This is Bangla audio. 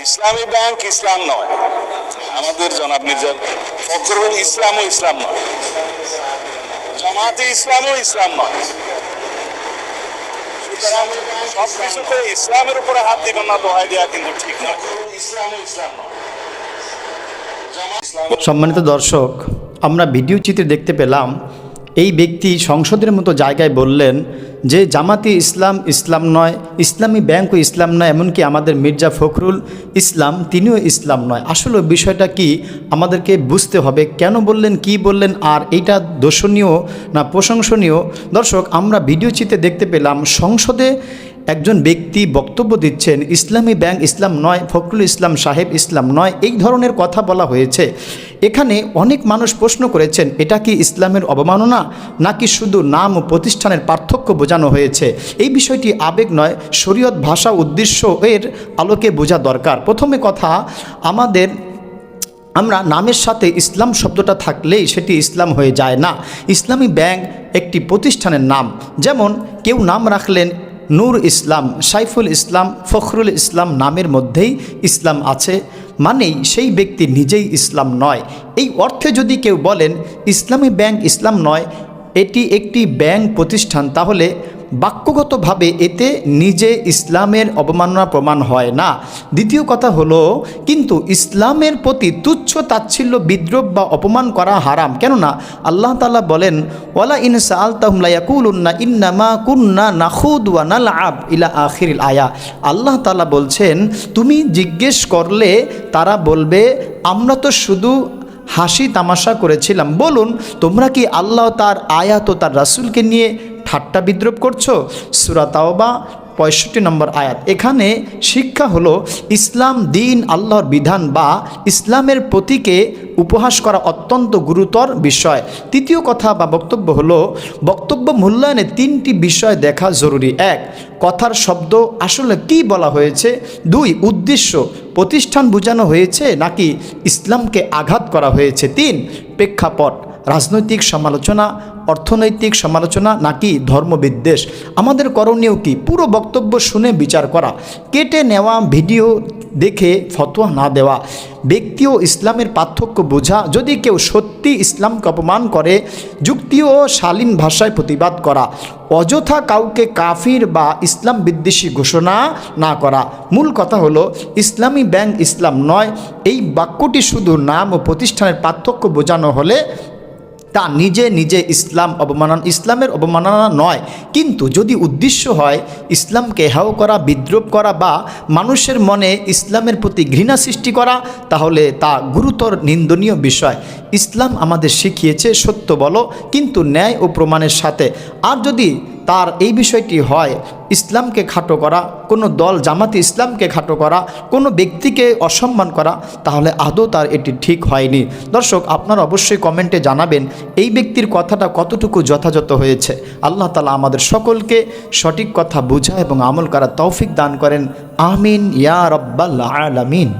ইসলামী ব্যাংক ইসলাম নয়, আমাদের জনাব মির্জা ফখরুল ইসলামও ইসলাম নয়, জামাতে ইসলামও ইসলাম নয়। সুতরাং সবকিছুতে ইসলামের উপরে হাত দিবেন না, দোহাই দেওয়া কিন্তু ঠিক নয়। ইসলামও ইসলাম নয়। সম্মানিত দর্শক, আমরা ভিডিও চিত্রে দেখতে পেলাম এই ব্যক্তি সংসদের মতো জায়গায় বললেন যে জামাতি ইসলাম ইসলাম নয়, ইসলামী ব্যাংকও ইসলাম নয়, এমনকি আমাদের মির্জা ফখরুল ইসলাম তিনিও ইসলাম নয়। আসলে বিষয়টা কি আমাদেরকে বুঝতে হবে, কেন বললেন, কি বললেন, আর এইটা দর্শনীয় না প্রশংসনীয়। দর্শক, আমরা ভিডিও চিত্রে দেখতে পেলাম সংসদে একজন ব্যক্তি বক্তব্য দিচ্ছেন ইসলামী ব্যাংক ইসলাম নয়, ফখরুল ইসলাম সাহেব ইসলাম নয়, এই ধরনের কথা বলা হয়েছে। এখানে অনেক মানুষ প্রশ্ন করেছেন এটা কি ইসলামের অবমাননা নাকি শুধু নাম ও প্রতিষ্ঠানের পার্থক্য বোঝানো হয়েছে। এই বিষয়টি আবেগ নয়, শরীয়ত ভাষা উদ্দেশ্য এর আলোকে বোঝা দরকার। প্রথমে কথা, আমরা নামের সাথে ইসলাম শব্দটা থাকলেই সেটি ইসলাম হয়ে যায় না। ইসলামী ব্যাংক একটি প্রতিষ্ঠানের নাম। যেমন কেউ নাম রাখলেন নূর ইসলাম, সাইফুল ইসলাম, ফখরুল ইসলাম, নামের মধ্যেই ইসলাম আছে, মানেই সেই ব্যক্তি নিজেই ইসলাম নয়। এই অর্থে যদি কেউ বলেন ইসলামী ব্যাংক ইসলাম নয়, এটি একটি ব্যাংক প্রতিষ্ঠান, তাহলে বাক্যগতভাবে এতে নিজে ইসলামের অবমাননা প্রমাণ হয় না। দ্বিতীয় কথা হলো, কিন্তু ইসলামের প্রতি তুচ্ছ তাচ্ছিল্য, বিদ্রোহ বা অপমান করা হারাম। কেননা আল্লাহ তাআলা বলেন ওয়ালা ইন সাআলতাহুম লা ইয়াকুলুন্না ইন্নামা কুন্না নাখুদ ওয়া নালআব ইলা আখিরিল আয়া। আল্লাহ তাআলা বলছেন তুমি জিজ্ঞেস করলে তারা বলবে আমরা তো শুধু হাসি তামাশা করেছিলাম। বলুন তোমরা কি আল্লাহ তার আয়াত ও তার রাসূলকে নিয়ে ঠাট্টা বিদ্রুপ করছো? সূরা তাওবা 65 নম্বর আয়াত। এখানে শিক্ষা হলো ইসলাম দিন, আল্লাহর বিধান বা ইসলামের প্রতীকে উপহাস করা অত্যন্ত গুরুতর বিষয়। তৃতীয় কথা বা বক্তব্য হলো, বক্তব্য মূল্যায়নে তিনটি বিষয় দেখা জরুরি। এক, কথার শব্দ আসলে কি বলা হয়েছে। দুই, উদ্দেশ্য, প্রতিষ্ঠান বোঝানো হয়েছে নাকি ইসলামকে আঘাত করা হয়েছে। তিন, প্রেক্ষাপট, রাজনৈতিক সমালোচনা, অর্থনৈতিক সমালোচনা নাকি ধর্মবিদ্বেষ। আমাদের করণীয় কি? পুরো বক্তব্য শুনে বিচার করা, কেটে নেওয়া ভিডিও দেখে ফতোয়া না দেওয়া, ব্যক্তি ও ইসলামের পার্থক্য বোঝা, যদি কেউ সত্যি ইসলামকে অপমান করে যুক্তি ও শালীন ভাষায় প্রতিবাদ করা, অযথা কাউকে কাফির বা ইসলাম বিদ্বেষী ঘোষণা না করা। মূল কথা হলো ইসলামী ব্যাংক ইসলাম নয়, এই বাক্যটি শুধু নাম ও প্রতিষ্ঠানের পার্থক্য বোঝানো হলে তা নিজে নিজে ইসলামের অবমাননা নয়। কিন্তু যদি উদ্দেশ্য হয় ইসলামকে হেয় করা, বিদ্রোহ করা বা মানুষের মনে ইসলামের প্রতি ঘৃণা সৃষ্টি করা, তাহলে তা গুরুতর নিন্দনীয় বিষয়। ইসলাম আমাদের শিখিয়েছে সত্য বলো, কিন্তু ন্যায় ও প্রমাণের সাথে। আর যদি তার এই বিষয়টি হয় ইসলামকে খাটো করা, কোনো দল জামাতে ইসলামকে খাটো করা, কোনো ব্যক্তিকে অসম্মান করা, তাহলে আদৌ তার এটি ঠিক হয়নি। দর্শক, আপনারা অবশ্যই কমেন্টে জানাবেন এই ব্যক্তির কথাটা কতটুকু যথাযথ হয়েছে। আল্লাহ তাআলা আমাদের সকলকে সঠিক কথা বোঝা এবং আমল করার তৌফিক দান করেন। আমিন ইয়া রাব্বাল আলামিন।